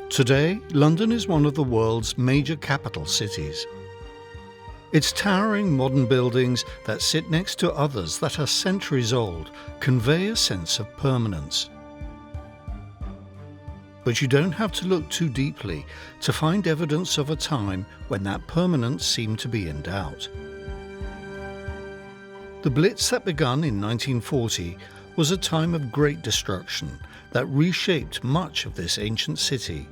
Today, London is one of the world's major capital cities. Its towering modern buildings that sit next to others that are centuries old convey a sense of permanence. But you don't have to look too deeply to find evidence of a time when that permanence seemed to be in doubt. The Blitz that begun in 1940 was a time of great destruction that reshaped much of this ancient city.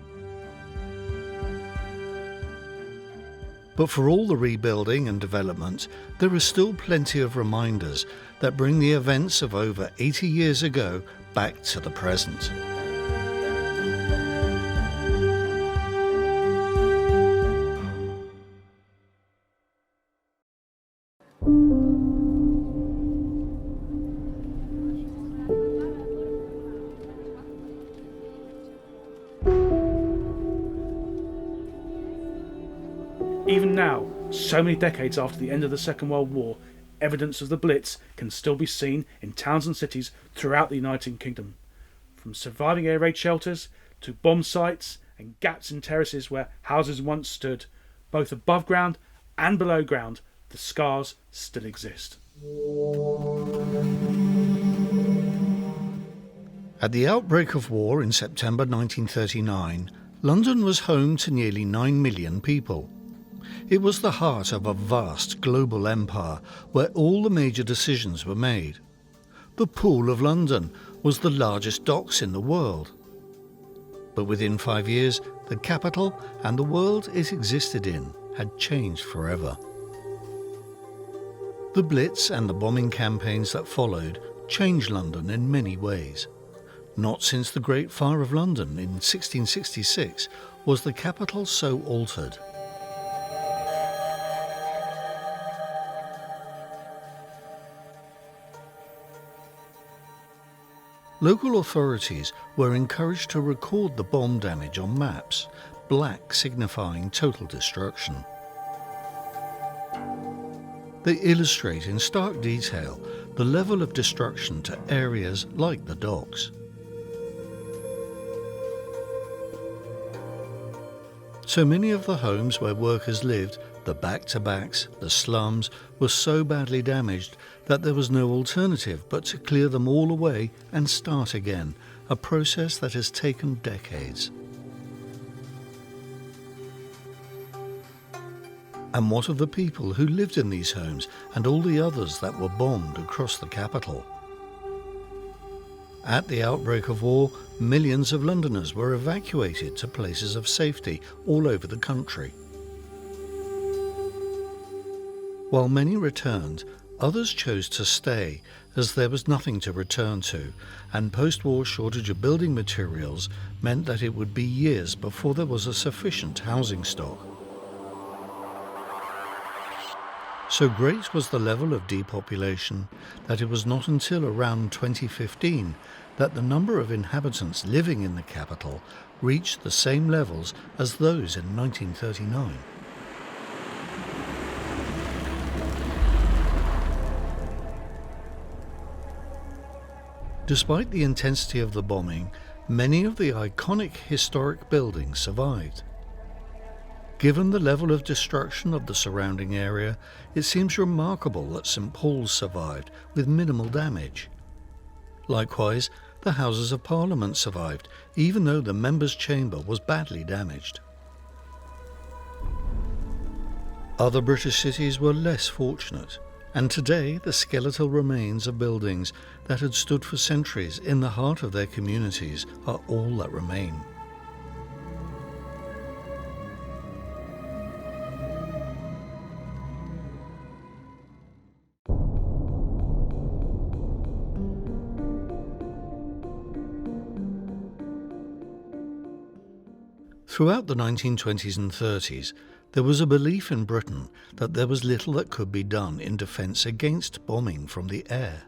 But for all the rebuilding and development, there are still plenty of reminders that bring the events of over 80 years ago back to the present. Even now, so many decades after the end of the Second World War, evidence of the Blitz can still be seen in towns and cities throughout the United Kingdom. From surviving air raid shelters to bomb sites and gaps in terraces where houses once stood, both above ground and below ground, the scars still exist. At the outbreak of war in September 1939, London was home to nearly 9 million people. It was the heart of a vast global empire where all the major decisions were made. The Pool of London was the largest docks in the world. But within 5 years, the capital and the world it existed in had changed forever. The Blitz and the bombing campaigns that followed changed London in many ways. Not since the Great Fire of London in 1666 was the capital so altered. Local authorities were encouraged to record the bomb damage on maps, black signifying total destruction. They illustrate in stark detail the level of destruction to areas like the docks. So many of the homes where workers lived, the back-to-backs, the slums, were so badly damaged that there was no alternative but to clear them all away and start again, a process that has taken decades. And what of the people who lived in these homes and all the others that were bombed across the capital? At the outbreak of war, millions of Londoners were evacuated to places of safety all over the country. While many returned, others chose to stay as there was nothing to return to, and post-war shortage of building materials meant that it would be years before there was a sufficient housing stock. So great was the level of depopulation that it was not until around 2015 that the number of inhabitants living in the capital reached the same levels as those in 1939. Despite the intensity of the bombing, many of the iconic historic buildings survived. Given the level of destruction of the surrounding area, it seems remarkable that St. Paul's survived with minimal damage. Likewise, the Houses of Parliament survived, even though the Members' Chamber was badly damaged. Other British cities were less fortunate, and today the skeletal remains of buildings that had stood for centuries in the heart of their communities are all that remain. Throughout the 1920s and 30s, there was a belief in Britain that there was little that could be done in defence against bombing from the air.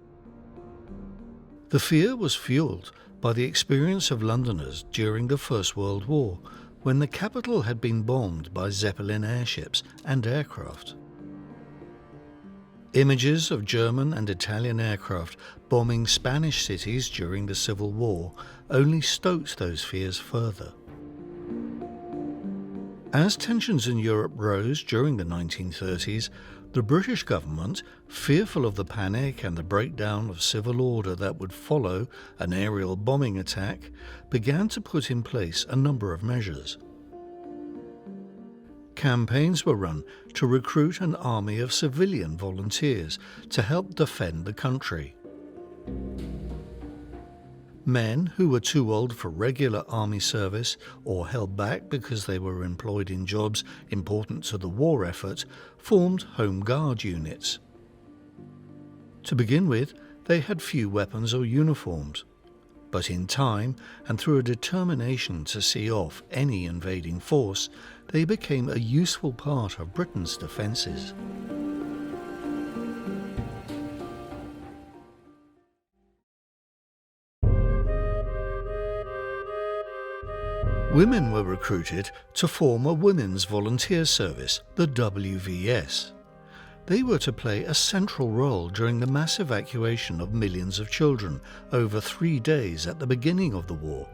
The fear was fueled by the experience of Londoners during the First World War, when the capital had been bombed by Zeppelin airships and aircraft. Images of German and Italian aircraft bombing Spanish cities during the Civil War only stoked those fears further. As tensions in Europe rose during the 1930s, the British government, fearful of the panic and the breakdown of civil order that would follow an aerial bombing attack, began to put in place a number of measures. Campaigns were run to recruit an army of civilian volunteers to help defend the country. Men who were too old for regular army service or held back because they were employed in jobs important to the war effort formed Home Guard units. To begin with, they had few weapons or uniforms, but in time and through a determination to see off any invading force, they became a useful part of Britain's defences. Women were recruited to form a women's volunteer service, the WVS. They were to play a central role during the mass evacuation of millions of children over 3 days at the beginning of the war.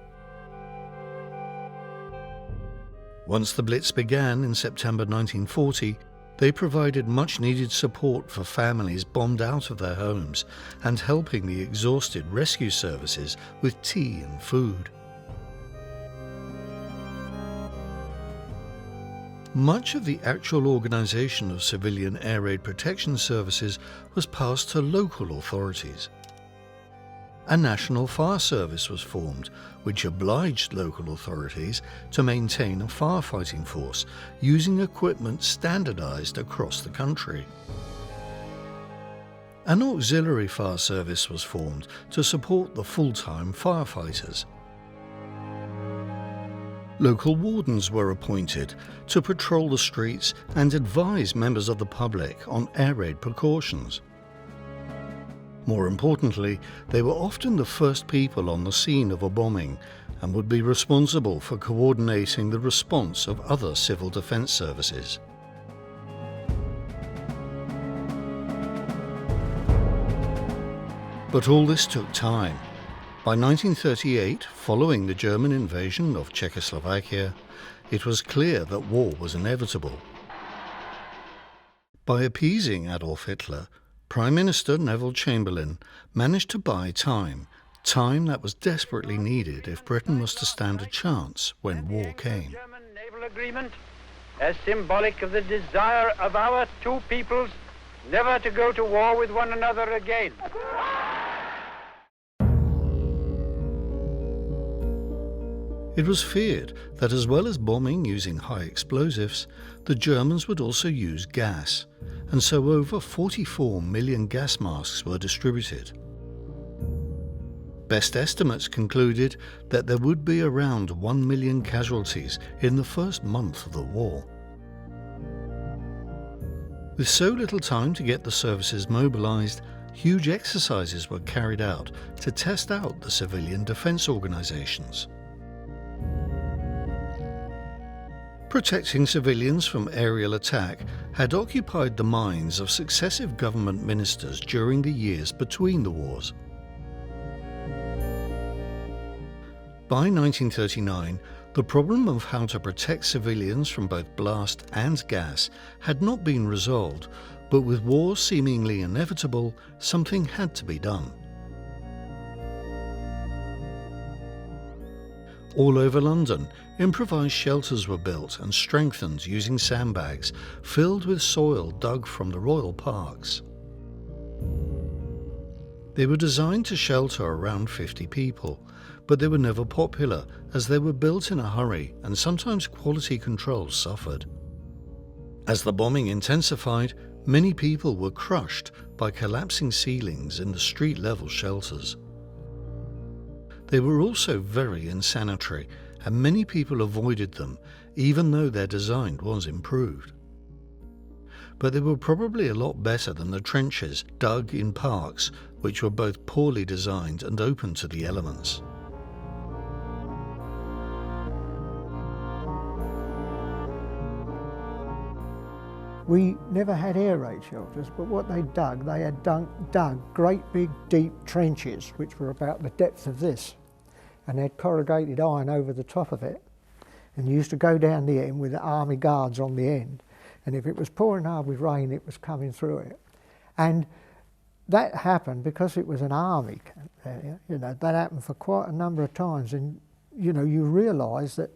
Once the Blitz began in September 1940, they provided much-needed support for families bombed out of their homes and helping the exhausted rescue services with tea and food. Much of the actual organisation of civilian air raid protection services was passed to local authorities. A national fire service was formed, which obliged local authorities to maintain a firefighting force using equipment standardised across the country. An auxiliary fire service was formed to support the full-time firefighters. Local wardens were appointed to patrol the streets and advise members of the public on air raid precautions. More importantly, they were often the first people on the scene of a bombing and would be responsible for coordinating the response of other civil defence services. But all this took time. By 1938, following the German invasion of Czechoslovakia, it was clear that war was inevitable. By appeasing Adolf Hitler, Prime Minister Neville Chamberlain managed to buy time that was desperately needed if Britain was to stand a chance when war came. German naval agreement, as symbolic of the desire of our two peoples never to go to war with one another again. It was feared that as well as bombing using high explosives, the Germans would also use gas, and so over 44 million gas masks were distributed. Best estimates concluded that there would be around 1 million casualties in the first month of the war. With so little time to get the services mobilised, huge exercises were carried out to test out the civilian defence organisations. Protecting civilians from aerial attack had occupied the minds of successive government ministers during the years between the wars. By 1939, the problem of how to protect civilians from both blast and gas had not been resolved, but with war seemingly inevitable, something had to be done. All over London, improvised shelters were built and strengthened using sandbags filled with soil dug from the royal parks. They were designed to shelter around 50 people, but they were never popular as they were built in a hurry and sometimes quality control suffered. As the bombing intensified, many people were crushed by collapsing ceilings in the street-level shelters. They were also very insanitary, and many people avoided them, even though their design was improved. But they were probably a lot better than the trenches dug in parks which were both poorly designed and open to the elements. We never had air raid shelters, but what they had dug great big deep trenches which were about the depth of this, and they had corrugated iron over the top of it, and you used to go down the end with the army guards on the end, and if it was pouring hard with rain it was coming through it. And that happened because it was an army camp there, you know, that happened for quite a number of times, and you know, you realise that,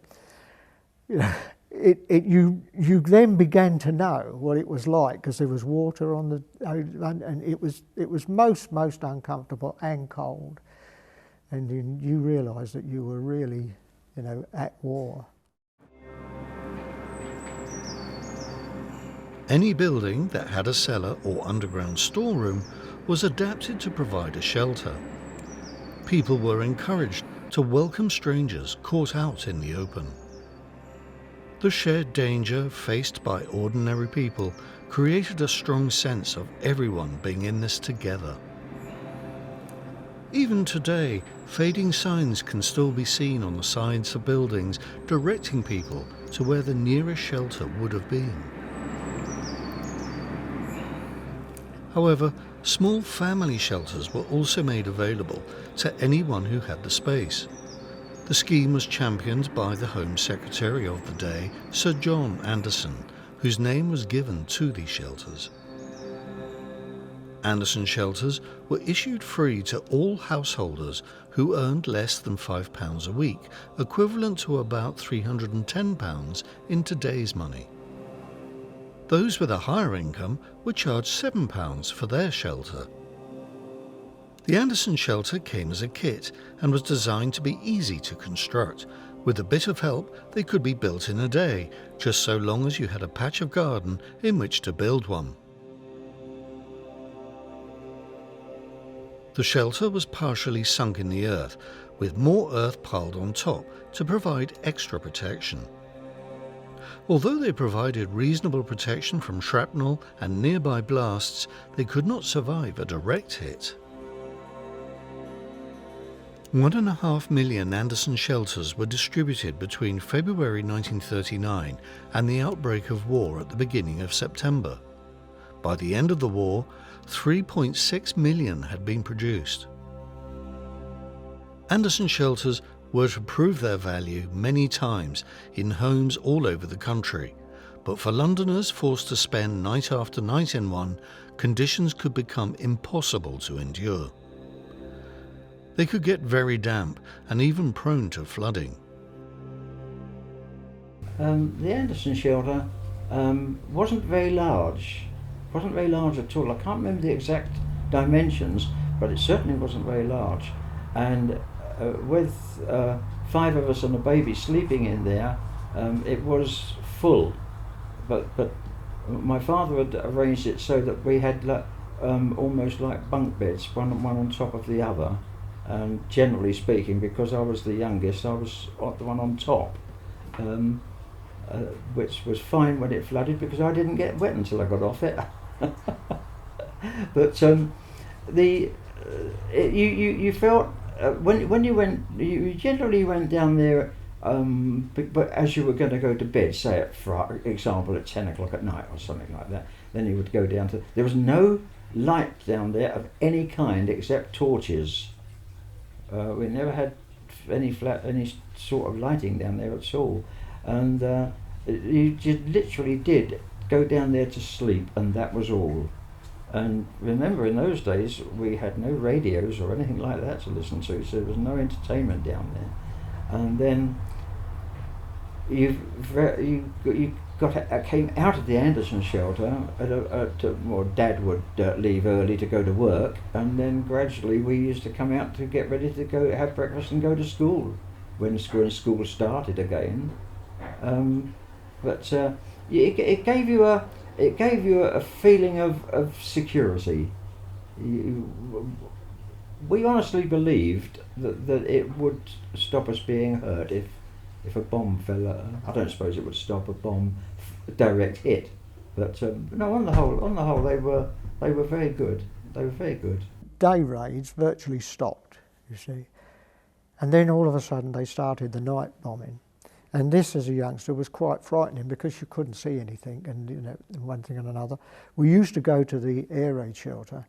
you know, you then began to know what it was like, because there was water on the, and it was most uncomfortable and cold, and you realised that you were really, you know, at war. Any building that had a cellar or underground storeroom was adapted to provide a shelter. People were encouraged to welcome strangers caught out in the open. The shared danger faced by ordinary people created a strong sense of everyone being in this together. Even today, fading signs can still be seen on the sides of buildings directing people to where the nearest shelter would have been. However, small family shelters were also made available to anyone who had the space. The scheme was championed by the Home Secretary of the day, Sir John Anderson, whose name was given to these shelters. Anderson shelters were issued free to all householders who earned less than £5 a week, equivalent to about £310 in today's money. Those with a higher income were charged £7 for their shelter. The Anderson shelter came as a kit and was designed to be easy to construct. With a bit of help, they could be built in a day, just so long as you had a patch of garden in which to build one. The shelter was partially sunk in the earth, with more earth piled on top to provide extra protection. Although they provided reasonable protection from shrapnel and nearby blasts, they could not survive a direct hit. 1.5 million Anderson shelters were distributed between February 1939 and the outbreak of war at the beginning of September. By the end of the war, 3.6 million had been produced. Anderson shelters were to prove their value many times in homes all over the country, but for Londoners forced to spend night after night in one, conditions could become impossible to endure. They could get very damp and even prone to flooding. The Anderson shelter wasn't very large. Wasn't very large at all. I can't remember the exact dimensions, but it certainly wasn't very large. And with 5 of us and a baby sleeping in there, it was full. But my father had arranged it so that we had almost like bunk beds, one on top of the other. And generally speaking, because I was the youngest, I was the one on top, which was fine when it flooded because I didn't get wet until I got off it. But you felt when you went, you generally went down there, but as you were going to go to bed, say for example at 10 o'clock at night or something like that, then you would go down to. There was no light down there of any kind except torches. We never had any sort of lighting down there at all, and you just literally did go down there to sleep, and that was all. And remember, in those days we had no radios or anything like that to listen to, so there was no entertainment down there. And then came out of the Anderson shelter Dad would leave early to go to work, and then gradually we used to come out to get ready to go have breakfast and go to school when school started again. But it gave you a feeling of security. We honestly believed that it would stop us being hurt if a bomb fell. I don't suppose it would stop a bomb direct hit, but no. On the whole, they were very good. They were very good. day raids virtually stopped, you see. And then all of a sudden they started the night bombing. And this, as a youngster, was quite frightening because you couldn't see anything, and you know, one thing and another. We used to go to the air raid shelter,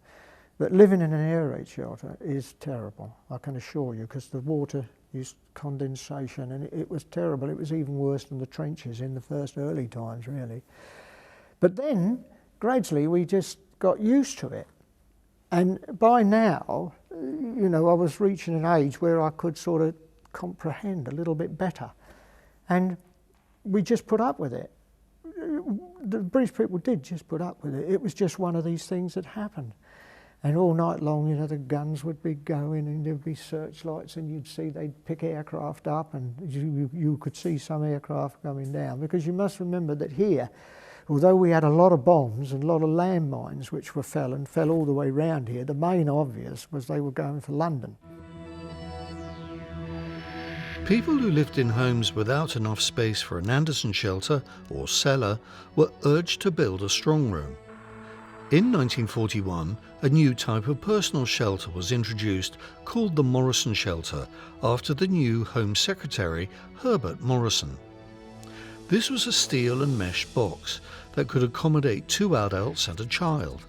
but living in an air raid shelter is terrible, I can assure you, because the water is condensation, and it was terrible. It was even worse than the trenches in the first early times, really. But then, gradually, we just got used to it. And by now, you know, I was reaching an age where I could sort of comprehend a little bit better. And we just put up with it. The British people did just put up with it. It was just one of these things that happened. And all night long, you know, the guns would be going and there'd be searchlights, and you'd see they'd pick aircraft up, and you could see some aircraft coming down. Because you must remember that here, although we had a lot of bombs and a lot of landmines which fell all the way round here, the main obvious was they were going for London. People who lived in homes without enough space for an Anderson shelter or cellar were urged to build a strong room. In 1941, a new type of personal shelter was introduced called the Morrison Shelter, after the new Home Secretary, Herbert Morrison. This was a steel and mesh box that could accommodate 2 adults and a child.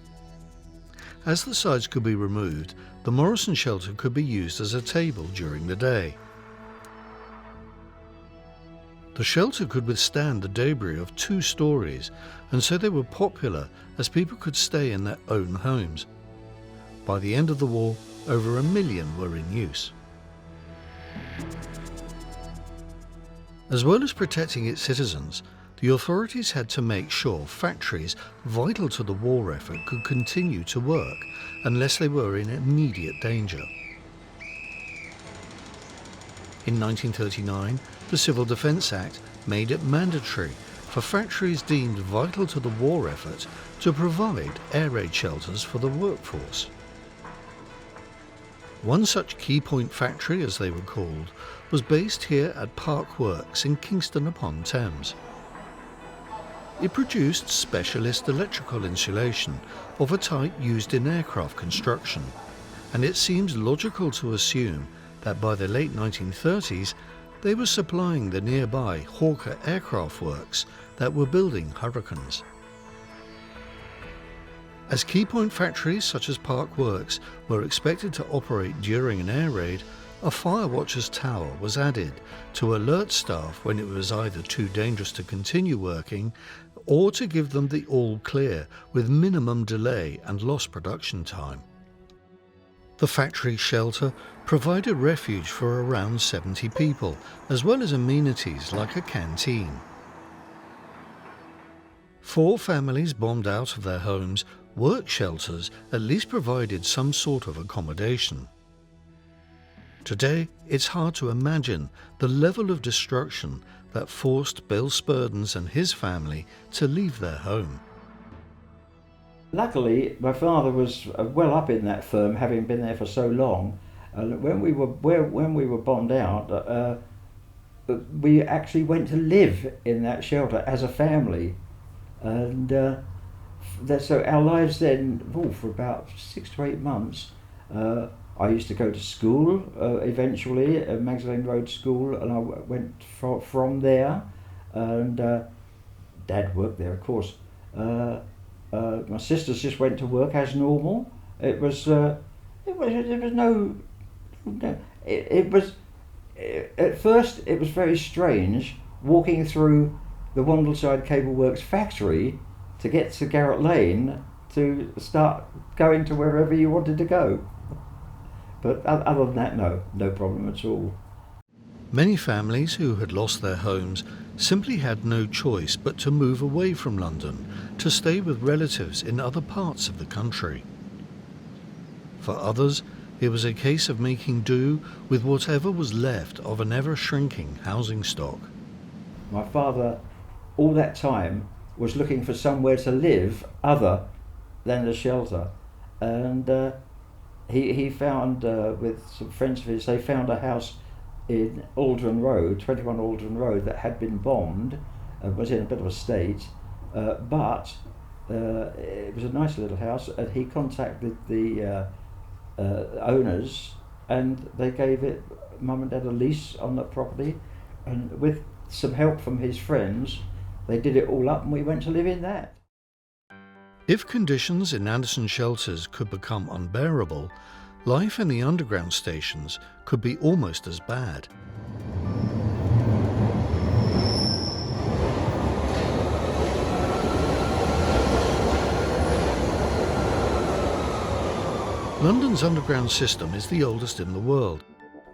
As the sides could be removed, the Morrison shelter could be used as a table during the day. The shelter could withstand the debris of 2 stories, and so they were popular as people could stay in their own homes. By the end of the war, over 1 million were in use. As well as protecting its citizens, the authorities had to make sure factories vital to the war effort could continue to work unless they were in immediate danger. In 1939, the Civil Defence Act made it mandatory for factories deemed vital to the war effort to provide air raid shelters for the workforce. One such key point factory, as they were called, was based here at Park Works in Kingston upon Thames. It produced specialist electrical insulation of a type used in aircraft construction, and it seems logical to assume that by the late 1930s they were supplying the nearby Hawker Aircraft Works that were building Hurricanes. As key point factories such as Park Works were expected to operate during an air raid, a fire watcher's tower was added to alert staff when it was either too dangerous to continue working or to give them the all clear with minimum delay and lost production time. The factory shelter provided refuge for around 70 people, as well as amenities like a canteen. 4 families bombed out of their homes, work shelters at least provided some sort of accommodation. Today, it's hard to imagine the level of destruction that forced Bill Spurdens and his family to leave their home. Luckily, my father was well up in that firm, having been there for so long. When we were bombed out, we actually went to live in that shelter as a family, and so our lives then, for about 6 to 8 months. I used to go to school eventually, at Magdalene Road School, and I went from there, and Dad worked there, of course. My sisters just went to work as normal. It was at first it was very strange walking through the Wandleside Cable Works factory to get to Garrett Lane to start going to wherever you wanted to go. But other than that, no problem at all. Many families who had lost their homes simply had no choice but to move away from London to stay with relatives in other parts of the country. For others, it was a case of making do with whatever was left of an ever-shrinking housing stock. My father, all that time, was looking for somewhere to live other than the shelter, and he found, with some friends of his, they found a house in Aldrin Road, 21 Aldrin Road, that had been bombed, was in a bit of a state, but it was a nice little house, and he contacted the owners, and they gave it Mum and Dad a lease on the property, and with some help from his friends, they did it all up and we went to live in that. If conditions in Anderson shelters could become unbearable, life in the underground stations could be almost as bad. London's underground system is the oldest in the world.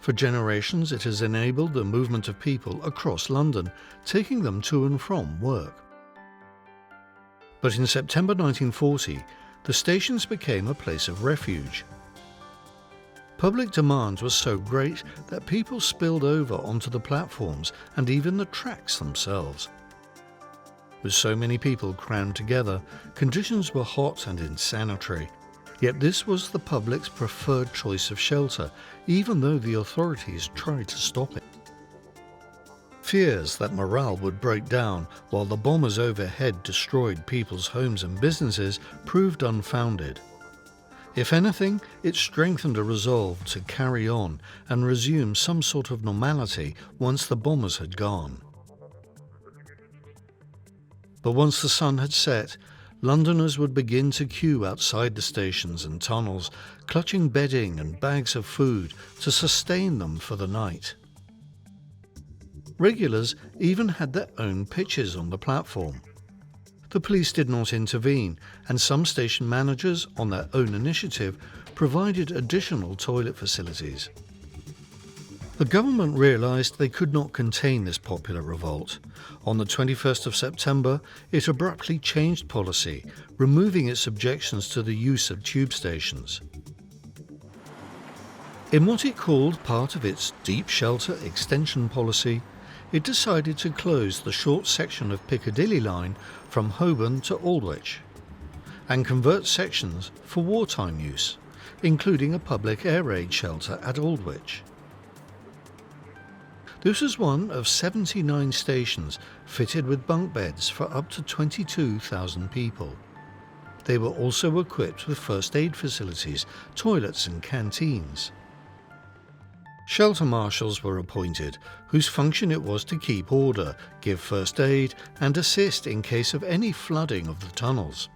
For generations, it has enabled the movement of people across London, taking them to and from work. But in September 1940, the stations became a place of refuge. Public demand was so great that people spilled over onto the platforms and even the tracks themselves. With so many people crammed together, conditions were hot and insanitary. Yet this was the public's preferred choice of shelter, even though the authorities tried to stop it. Fears that morale would break down while the bombers overhead destroyed people's homes and businesses proved unfounded. If anything, it strengthened a resolve to carry on and resume some sort of normality once the bombers had gone. But once the sun had set, Londoners would begin to queue outside the stations and tunnels, clutching bedding and bags of food to sustain them for the night. Regulars even had their own pitches on the platform. The police did not intervene, and some station managers, on their own initiative, provided additional toilet facilities. The government realised they could not contain this popular revolt. On the 21st of September, it abruptly changed policy, removing its objections to the use of tube stations. In what it called part of its deep shelter extension policy, it decided to close the short section of Piccadilly line from Holborn to Aldwych, and convert sections for wartime use, including a public air raid shelter at Aldwych. This was one of 79 stations fitted with bunk beds for up to 22,000 people. They were also equipped with first aid facilities, toilets and canteens. Shelter marshals were appointed, whose function it was to keep order, give first aid and assist in case of any flooding of the tunnels.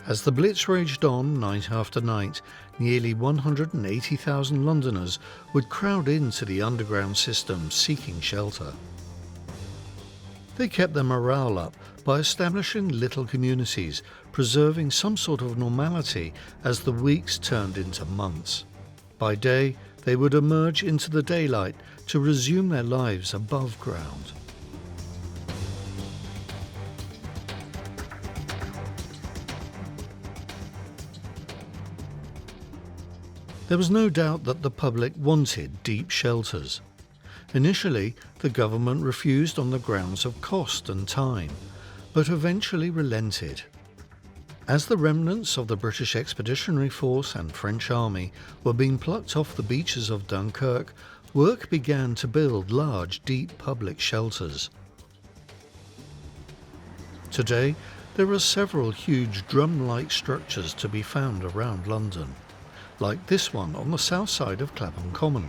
As the Blitz raged on night after night, nearly 180,000 Londoners would crowd into the underground system seeking shelter. They kept their morale up by establishing little communities, preserving some sort of normality as the weeks turned into months. By day, they would emerge into the daylight to resume their lives above ground. There was no doubt that the public wanted deep shelters. Initially, the government refused on the grounds of cost and time, but eventually relented. As the remnants of the British Expeditionary Force and French Army were being plucked off the beaches of Dunkirk, work began to build large, deep public shelters. Today, there are several huge drum-like structures to be found around London, like this one on the south side of Clapham Common.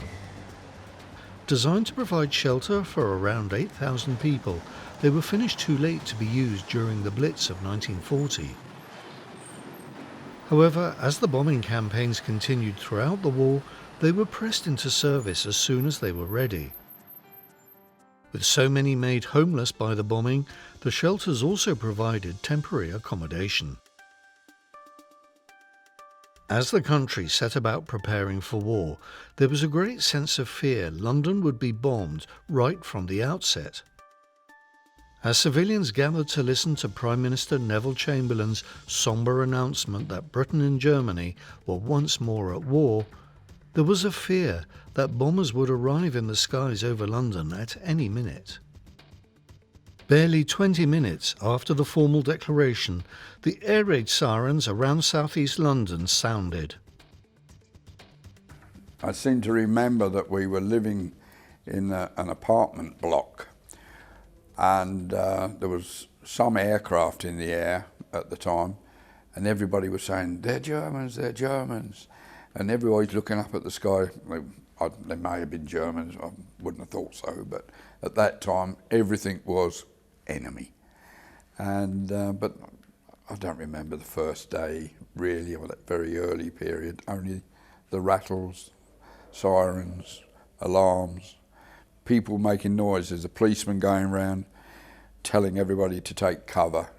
Designed to provide shelter for around 8,000 people, they were finished too late to be used during the Blitz of 1940. However, as the bombing campaigns continued throughout the war, they were pressed into service as soon as they were ready. With so many made homeless by the bombing, the shelters also provided temporary accommodation. As the country set about preparing for war, there was a great sense of fear London would be bombed right from the outset. As civilians gathered to listen to Prime Minister Neville Chamberlain's sombre announcement that Britain and Germany were once more at war, there was a fear that bombers would arrive in the skies over London at any minute. Barely 20 minutes after the formal declaration, the air raid sirens around southeast London sounded. I seem to remember that we were living in an apartment block, and there was some aircraft in the air at the time, and everybody was saying, they're Germans, they're Germans. And everybody's looking up at the sky. They may have been Germans, I wouldn't have thought so, but at that time, everything was enemy. And but I don't remember the first day, really, or that very early period, only the rattles, sirens, alarms, people making noises, a policeman going around telling everybody to take cover,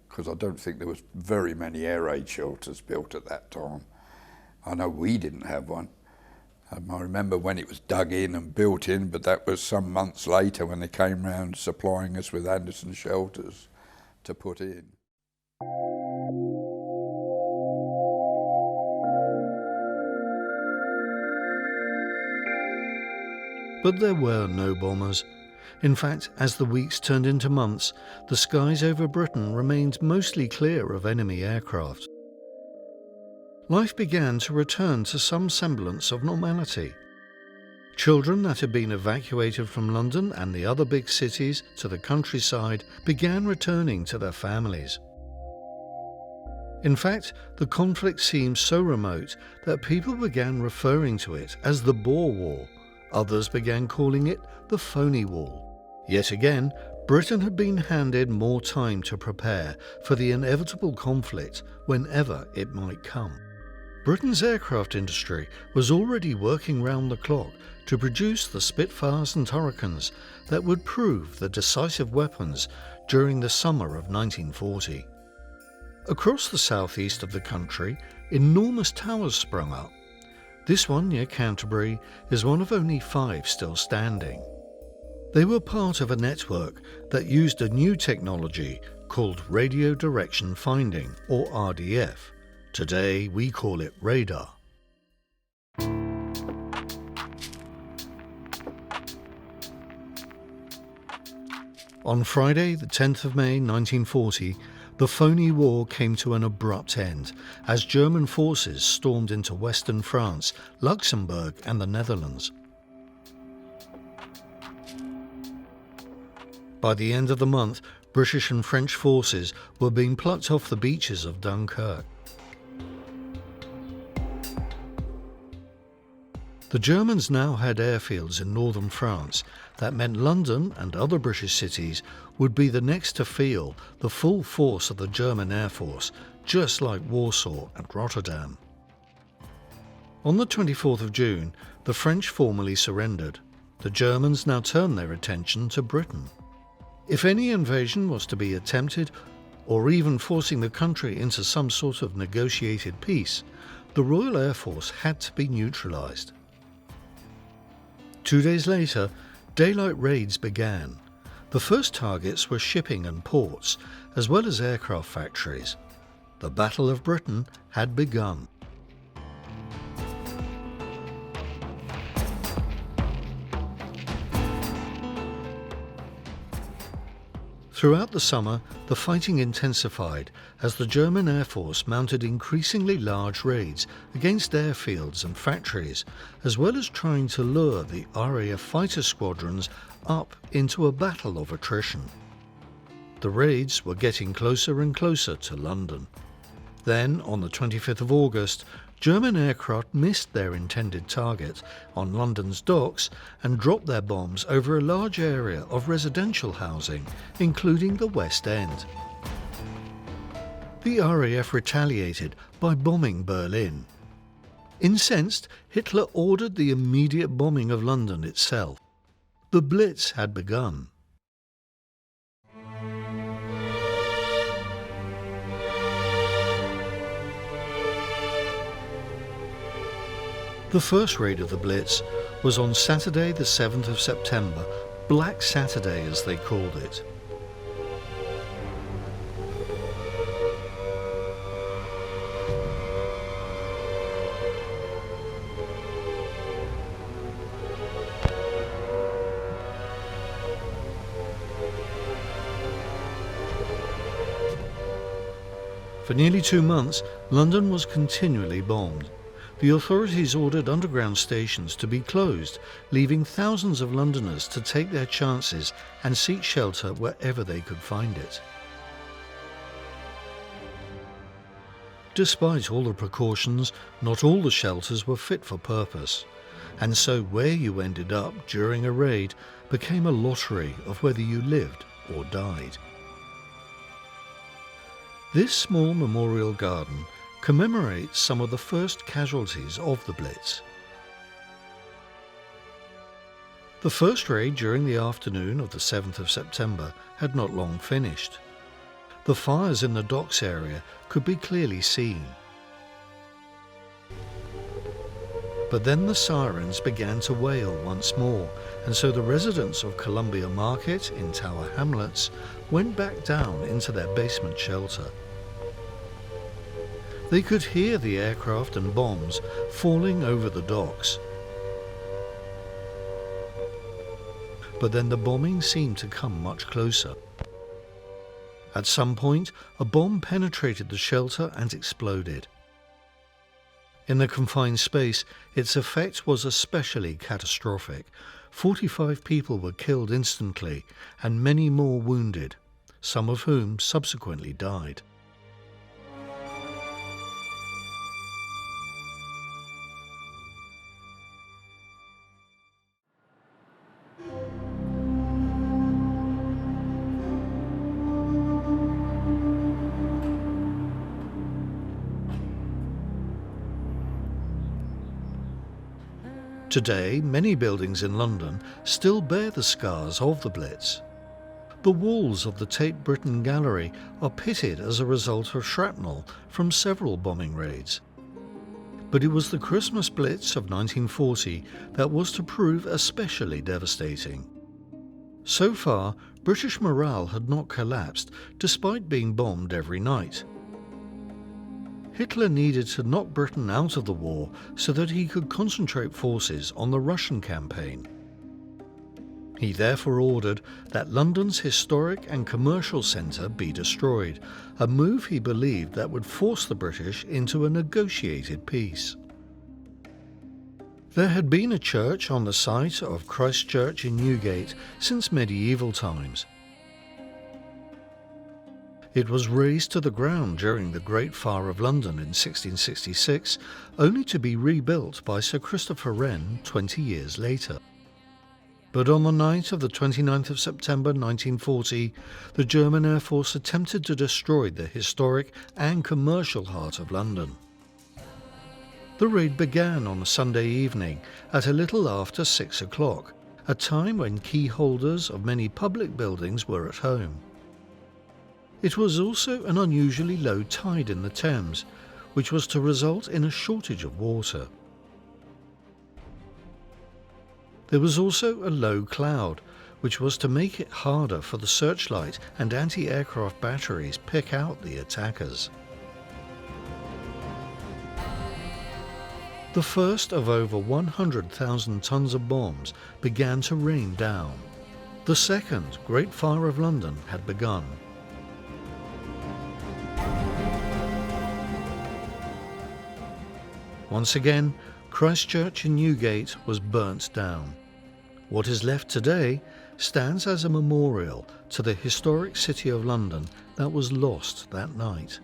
because I don't think there was very many air raid shelters built at that time. I know we didn't have one. I remember when it was dug in and built in, but that was some months later when they came round supplying us with Anderson shelters to put in. But there were no bombers. In fact, as the weeks turned into months, the skies over Britain remained mostly clear of enemy aircraft. Life began to return to some semblance of normality. Children that had been evacuated from London and the other big cities to the countryside began returning to their families. In fact, the conflict seemed so remote that people began referring to it as the Boer War. Others began calling it the phony war. Yet again, Britain had been handed more time to prepare for the inevitable conflict whenever it might come. Britain's aircraft industry was already working round the clock to produce the Spitfires and Hurricanes that would prove the decisive weapons during the summer of 1940. Across the southeast of the country, enormous towers sprung up. This one near Canterbury is one of only 5 still standing. They were part of a network that used a new technology called radio direction finding, or RDF. Today we call it radar. On Friday, the 10th of May 1940, the phony war came to an abrupt end as German forces stormed into western France, Luxembourg and the Netherlands. By the end of the month, British and French forces were being plucked off the beaches of Dunkirk. The Germans now had airfields in northern France that meant London and other British cities would be the next to feel the full force of the German Air Force, just like Warsaw and Rotterdam. On the 24th of June, the French formally surrendered. The Germans now turned their attention to Britain. If any invasion was to be attempted, or even forcing the country into some sort of negotiated peace, the Royal Air Force had to be neutralised. 2 days later, daylight raids began. The first targets were shipping and ports, as well as aircraft factories. The Battle of Britain had begun. Throughout the summer, the fighting intensified as the German Air Force mounted increasingly large raids against airfields and factories, as well as trying to lure the RAF fighter squadrons up into a battle of attrition. The raids were getting closer and closer to London. Then, on the 25th of August, German aircraft missed their intended target on London's docks and dropped their bombs over a large area of residential housing, including the West End. The RAF retaliated by bombing Berlin. Incensed, Hitler ordered the immediate bombing of London itself. The Blitz had begun. The first raid of the Blitz was on Saturday the 7th of September, Black Saturday as they called it. For nearly 2 months, London was continually bombed. The authorities ordered underground stations to be closed, leaving thousands of Londoners to take their chances and seek shelter wherever they could find it. Despite all the precautions, not all the shelters were fit for purpose, and so where you ended up during a raid became a lottery of whether you lived or died. This small memorial garden commemorates some of the first casualties of the Blitz. The first raid during the afternoon of the 7th of September had not long finished. The fires in the docks area could be clearly seen. But then the sirens began to wail once more, and so the residents of Columbia Market in Tower Hamlets went back down into their basement shelter. They could hear the aircraft and bombs falling over the docks. But then the bombing seemed to come much closer. At some point, a bomb penetrated the shelter and exploded. In the confined space, its effect was especially catastrophic. 45 people were killed instantly and many more wounded, some of whom subsequently died. Today, many buildings in London still bear the scars of the Blitz. The walls of the Tate Britain Gallery are pitted as a result of shrapnel from several bombing raids. But it was the Christmas Blitz of 1940 that was to prove especially devastating. So far, British morale had not collapsed despite being bombed every night. Hitler needed to knock Britain out of the war so that he could concentrate forces on the Russian campaign. He therefore ordered that London's historic and commercial centre be destroyed, a move he believed that would force the British into a negotiated peace. There had been a church on the site of Christ Church in Newgate since medieval times. It was razed to the ground during the Great Fire of London in 1666, only to be rebuilt by Sir Christopher Wren 20 years later. But on the night of the 29th of September 1940, the German Air Force attempted to destroy the historic and commercial heart of London. The raid began on a Sunday evening at a little after 6 o'clock, a time when key holders of many public buildings were at home. It was also an unusually low tide in the Thames, which was to result in a shortage of water. There was also a low cloud, which was to make it harder for the searchlight and anti-aircraft batteries pick out the attackers. The first of over 100,000 tons of bombs began to rain down. The second Great Fire of London had begun. Once again, Christ Church in Newgate was burnt down. What is left today stands as a memorial to the historic city of London that was lost that night.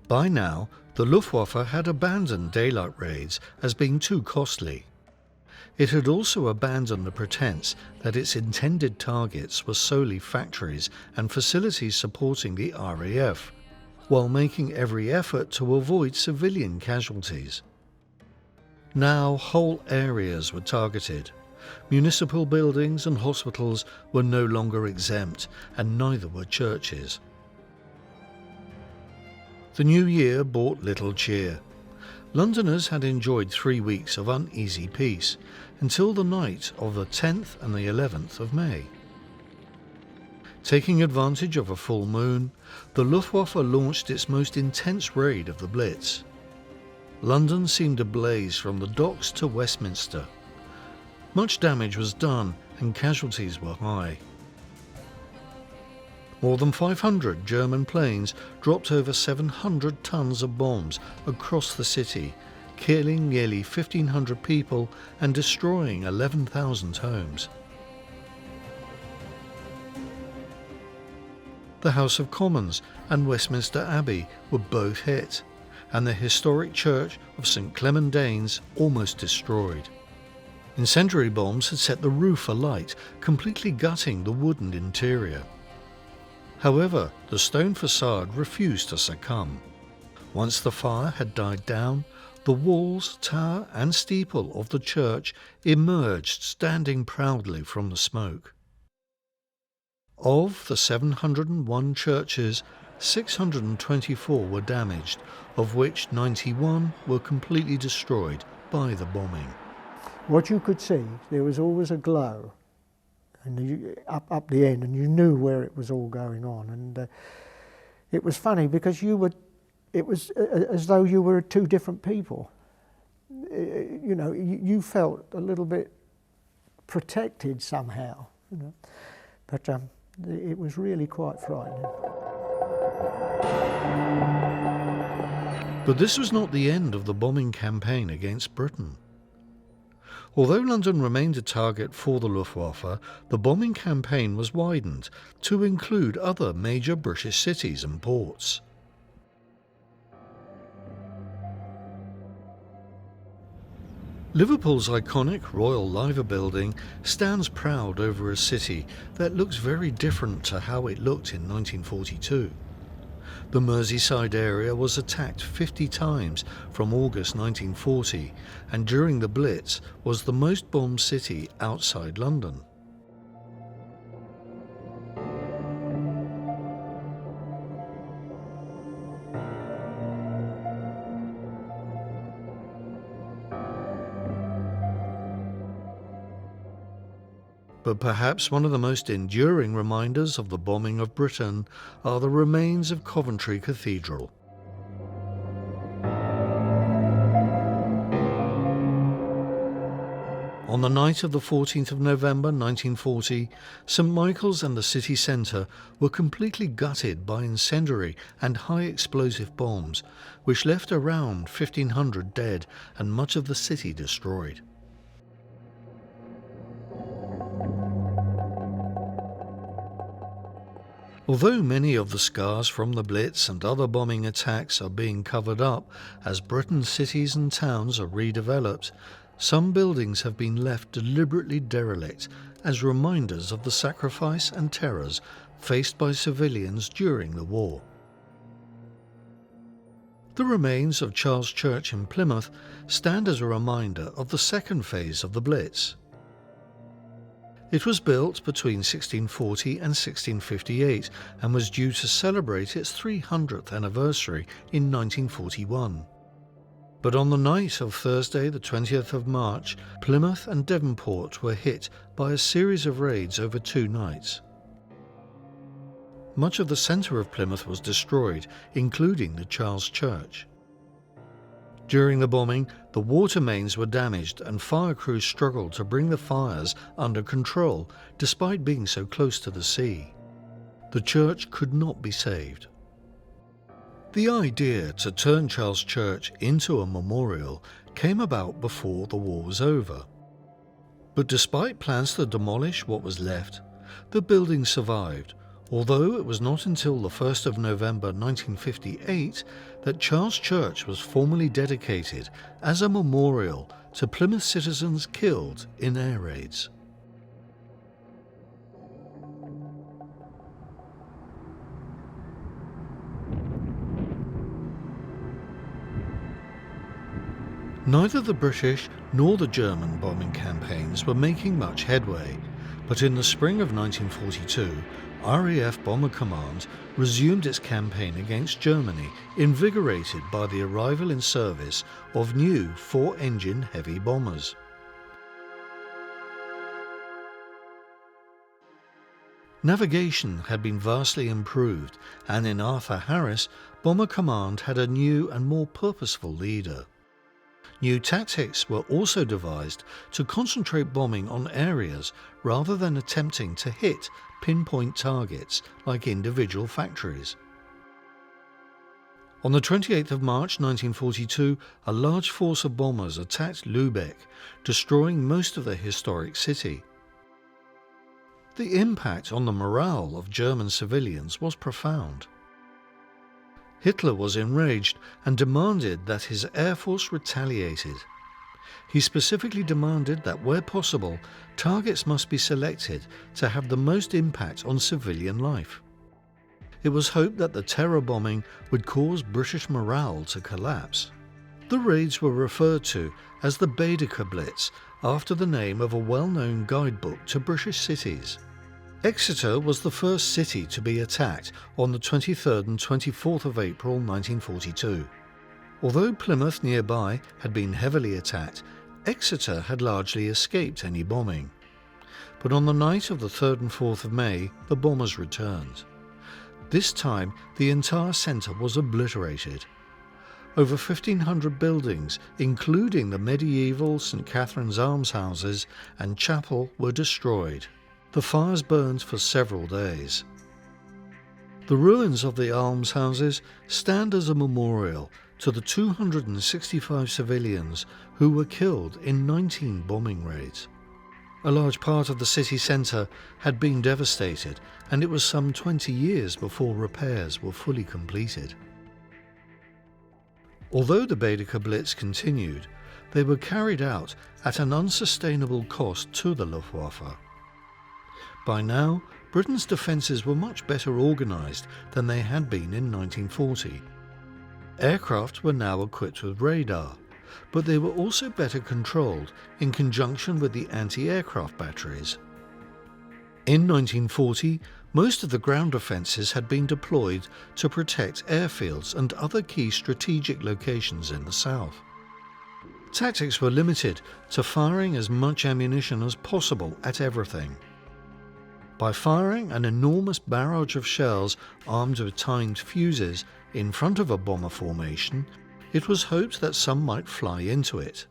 By now, the Luftwaffe had abandoned daylight raids as being too costly. It had also abandoned the pretense that its intended targets were solely factories and facilities supporting the RAF, while making every effort to avoid civilian casualties. Now whole areas were targeted. Municipal buildings and hospitals were no longer exempt, and neither were churches. The new year brought little cheer. Londoners had enjoyed 3 weeks of uneasy peace, until the night of the 10th and the 11th of May. Taking advantage of a full moon, the Luftwaffe launched its most intense raid of the Blitz. London seemed ablaze from the docks to Westminster. Much damage was done and casualties were high. More than 500 German planes dropped over 700 tons of bombs across the city, killing nearly 1,500 people and destroying 11,000 homes. The House of Commons and Westminster Abbey were both hit, and the historic church of St Clement Danes almost destroyed. Incendiary bombs had set the roof alight, completely gutting the wooden interior. However, the stone facade refused to succumb. Once the fire had died down, the walls, tower and steeple of the church emerged, standing proudly from the smoke. Of the 701 churches, 624 were damaged, of which 91 were completely destroyed by the bombing. What you could see, there was always a glow and up the end, and you knew where it was all going on. And it was funny because it was as though you were two different people. You know, you felt a little bit protected somehow, you know. But it was really quite frightening. But this was not the end of the bombing campaign against Britain. Although London remained a target for the Luftwaffe, the bombing campaign was widened to include other major British cities and ports. Liverpool's iconic Royal Liver building stands proud over a city that looks very different to how it looked in 1942. The Merseyside area was attacked 50 times from August 1940, and during the Blitz was the most bombed city outside London. But perhaps one of the most enduring reminders of the bombing of Britain are the remains of Coventry Cathedral. On the night of the 14th of November 1940, St Michael's and the city centre were completely gutted by incendiary and high explosive bombs, which left around 1,500 dead and much of the city destroyed. Although many of the scars from the Blitz and other bombing attacks are being covered up as Britain's cities and towns are redeveloped, some buildings have been left deliberately derelict as reminders of the sacrifice and terrors faced by civilians during the war. The remains of Charles Church in Plymouth stand as a reminder of the second phase of the Blitz. It was built between 1640 and 1658 and was due to celebrate its 300th anniversary in 1941. But on the night of Thursday, the 20th of March, Plymouth and Devonport were hit by a series of raids over 2 nights. Much of the centre of Plymouth was destroyed, including the Charles Church. During the bombing, the water mains were damaged and fire crews struggled to bring the fires under control despite being so close to the sea. The church could not be saved. The idea to turn Charles Church into a memorial came about before the war was over. But despite plans to demolish what was left, the building survived, although it was not until the 1st of November 1958 that Charles Church was formally dedicated as a memorial to Plymouth citizens killed in air raids. Neither the British nor the German bombing campaigns were making much headway, but in the spring of 1942, RAF Bomber Command resumed its campaign against Germany, invigorated by the arrival in service of new 4-engine heavy bombers. Navigation had been vastly improved, and in Arthur Harris, Bomber Command had a new and more purposeful leader. New tactics were also devised to concentrate bombing on areas rather than attempting to hit pinpoint targets like individual factories. On the 28th of March 1942, a large force of bombers attacked Lübeck, destroying most of the historic city. The impact on the morale of German civilians was profound. Hitler was enraged and demanded that his air force retaliated. He specifically demanded that where possible, targets must be selected to have the most impact on civilian life. It was hoped that the terror bombing would cause British morale to collapse. The raids were referred to as the Baedeker Blitz, after the name of a well-known guidebook to British cities. Exeter was the first city to be attacked on the 23rd and 24th of April 1942. Although Plymouth nearby had been heavily attacked, Exeter had largely escaped any bombing. But on the night of the 3rd and 4th of May, the bombers returned. This time, the entire centre was obliterated. Over 1,500 buildings, including the medieval St Catherine's almshouses and chapel, were destroyed. The fires burned for several days. The ruins of the almshouses stand as a memorial to the 265 civilians who were killed in 19 bombing raids. A large part of the city centre had been devastated, and it was some 20 years before repairs were fully completed. Although the Baedeker Blitz continued, they were carried out at an unsustainable cost to the Luftwaffe. By now, Britain's defences were much better organised than they had been in 1940. Aircraft were now equipped with radar, but they were also better controlled in conjunction with the anti-aircraft batteries. In 1940, most of the ground defences had been deployed to protect airfields and other key strategic locations in the south. Tactics were limited to firing as much ammunition as possible at everything. By firing an enormous barrage of shells armed with timed fuses in front of a bomber formation, it was hoped that some might fly into it.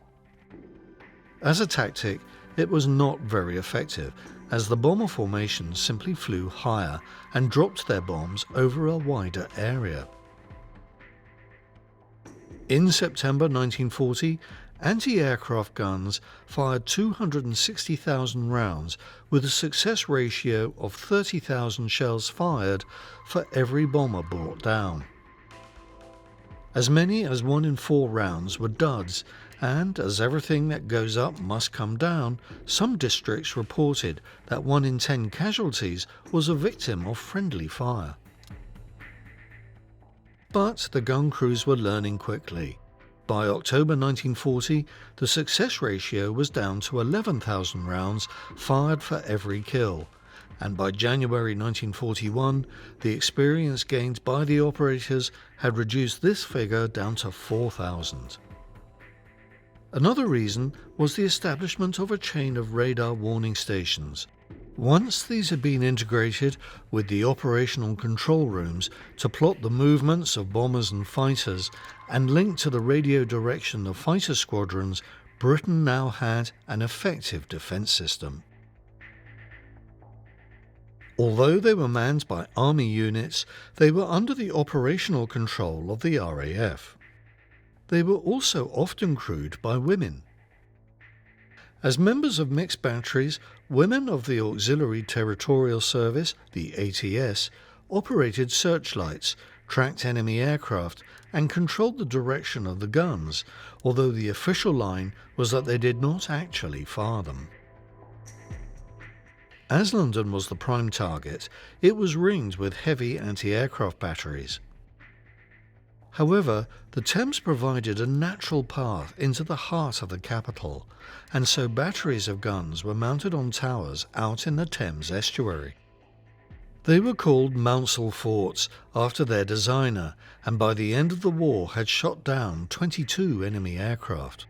As a tactic, it was not very effective, as the bomber formations simply flew higher and dropped their bombs over a wider area. In September 1940, anti-aircraft guns fired 260,000 rounds with a success ratio of 30,000 shells fired for every bomber brought down. As many as 1 in 4 rounds were duds, and as everything that goes up must come down, some districts reported that 1 in 10 casualties was a victim of friendly fire. But the gun crews were learning quickly. By October 1940, the success ratio was down to 11,000 rounds fired for every kill, and by January 1941, the experience gained by the operators had reduced this figure down to 4,000. Another reason was the establishment of a chain of radar warning stations. Once these had been integrated with the operational control rooms to plot the movements of bombers and fighters and linked to the radio direction of fighter squadrons, Britain now had an effective defence system. Although they were manned by army units, they were under the operational control of the RAF. They were also often crewed by women. As members of mixed batteries, women of the Auxiliary Territorial Service, the ATS, operated searchlights, tracked enemy aircraft, and controlled the direction of the guns, although the official line was that they did not actually fire them. As London was the prime target, it was ringed with heavy anti-aircraft batteries. However, the Thames provided a natural path into the heart of the capital, and so batteries of guns were mounted on towers out in the Thames estuary. They were called Mounsell forts after their designer, and by the end of the war had shot down 22 enemy aircraft.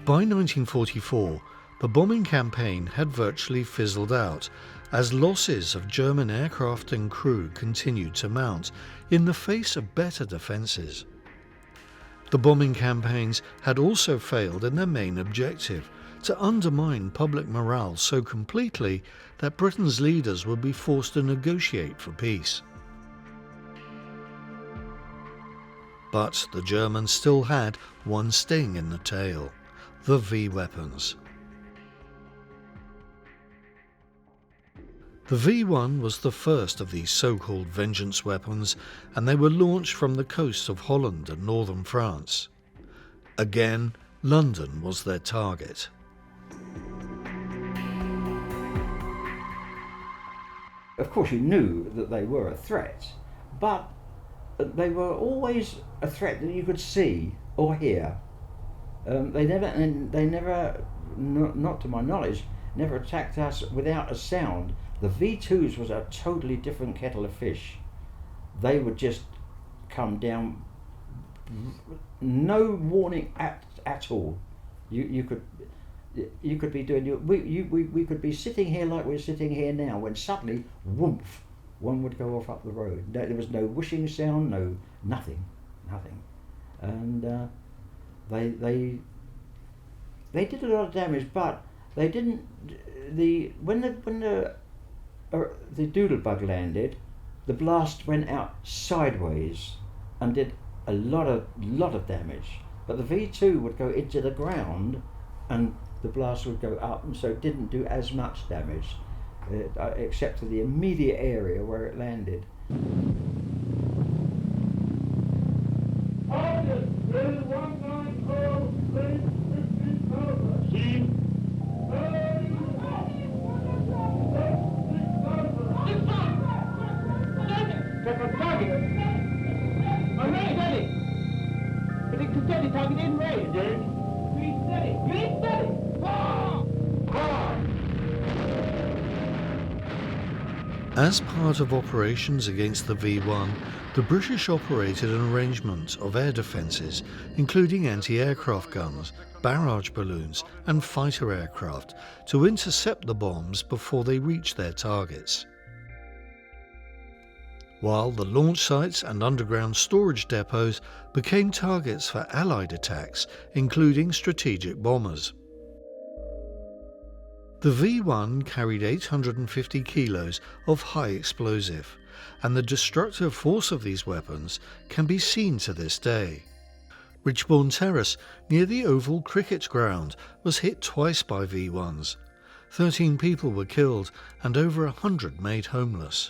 By 1944, the bombing campaign had virtually fizzled out as losses of German aircraft and crew continued to mount in the face of better defences. The bombing campaigns had also failed in their main objective, to undermine public morale so completely that Britain's leaders would be forced to negotiate for peace. But the Germans still had one sting in the tail: the V weapons. The V1 was the first of these so-called vengeance weapons, and they were launched from the coasts of Holland and northern France. Again, London was their target. Of course, you knew that they were a threat, but they were always a threat that you could see or hear. They never, not to my knowledge, never attacked us without a sound. The V2s was a totally different kettle of fish. They would just come down, no warning at all. You could be doing we could be sitting here like we're sitting here now, when suddenly, whoomph, one would go off up the road. There was no whooshing sound, nothing, and they did a lot of damage, but they didn't. When the Doodlebug landed, the blast went out sideways and did a lot of damage. But the V2 would go into the ground, and the blast would go up, and so it didn't do as much damage, except to the immediate area where it landed. As part of operations against the V1, the British operated an arrangement of air defences, including anti-aircraft guns, barrage balloons and fighter aircraft, to intercept the bombs before they reached their targets. While the launch sites and underground storage depots became targets for Allied attacks, including strategic bombers. The V1 carried 850 kilos of high explosive, and the destructive force of these weapons can be seen to this day. Richbourne Terrace, near the Oval Cricket Ground, was hit twice by V1s. 13 people were killed and over 100 made homeless.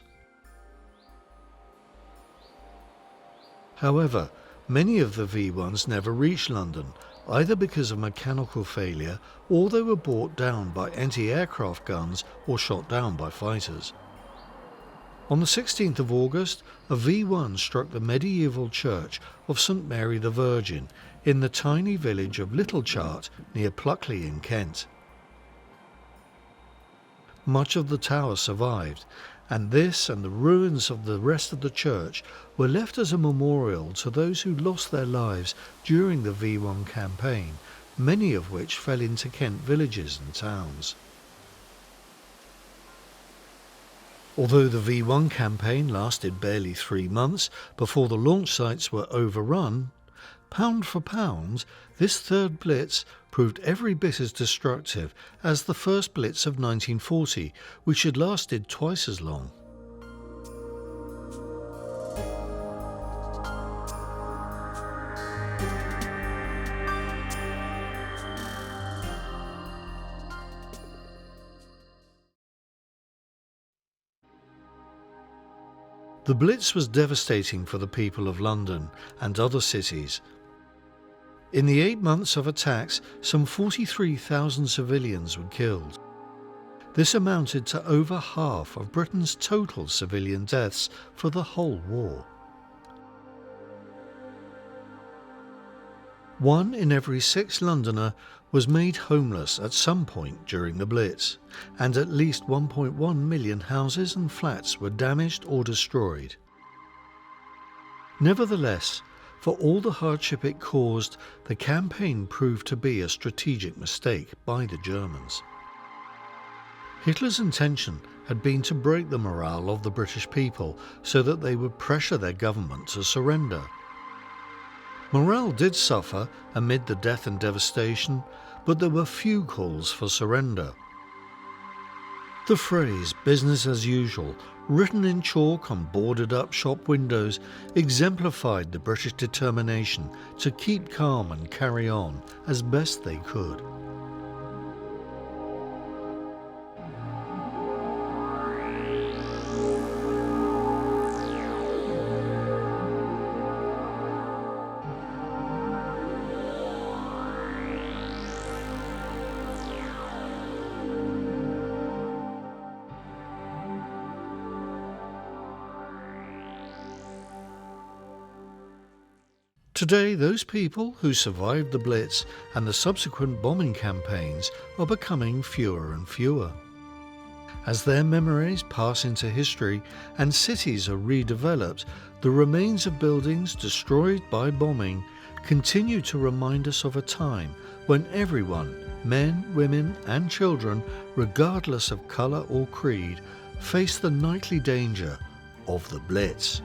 However, many of the V1s never reached London, either because of mechanical failure or they were brought down by anti-aircraft guns or shot down by fighters. On the 16th of August, a V1 struck the medieval church of St Mary the Virgin in the tiny village of Littlechart near Pluckley in Kent. Much of the tower survived, and this and the ruins of the rest of the church were left as a memorial to those who lost their lives during the V1 campaign, many of which fell into Kent villages and towns. Although the V1 campaign lasted barely 3 months before the launch sites were overrun, pound for pound, this third Blitz proved every bit as destructive as the first Blitz of 1940, which had lasted twice as long. The Blitz was devastating for the people of London and other cities. In the 8 months of attacks, some 43,000 civilians were killed. This amounted to over half of Britain's total civilian deaths for the whole war. 1 in every 6 Londoner was made homeless at some point during the Blitz, and at least 1.1 million houses and flats were damaged or destroyed. Nevertheless, For all the hardship it caused, the campaign proved to be a strategic mistake by the Germans. Hitler's intention had been to break the morale of the British people so that they would pressure their government to surrender. Morale did suffer amid the death and devastation, but there were few calls for surrender. The phrase "business as usual," written in chalk on boarded-up shop windows, exemplified the British determination to keep calm and carry on as best they could. Today, those people who survived the Blitz and the subsequent bombing campaigns are becoming fewer and fewer. As their memories pass into history and cities are redeveloped, the remains of buildings destroyed by bombing continue to remind us of a time when everyone, men, women and children, regardless of colour or creed, faced the nightly danger of the Blitz.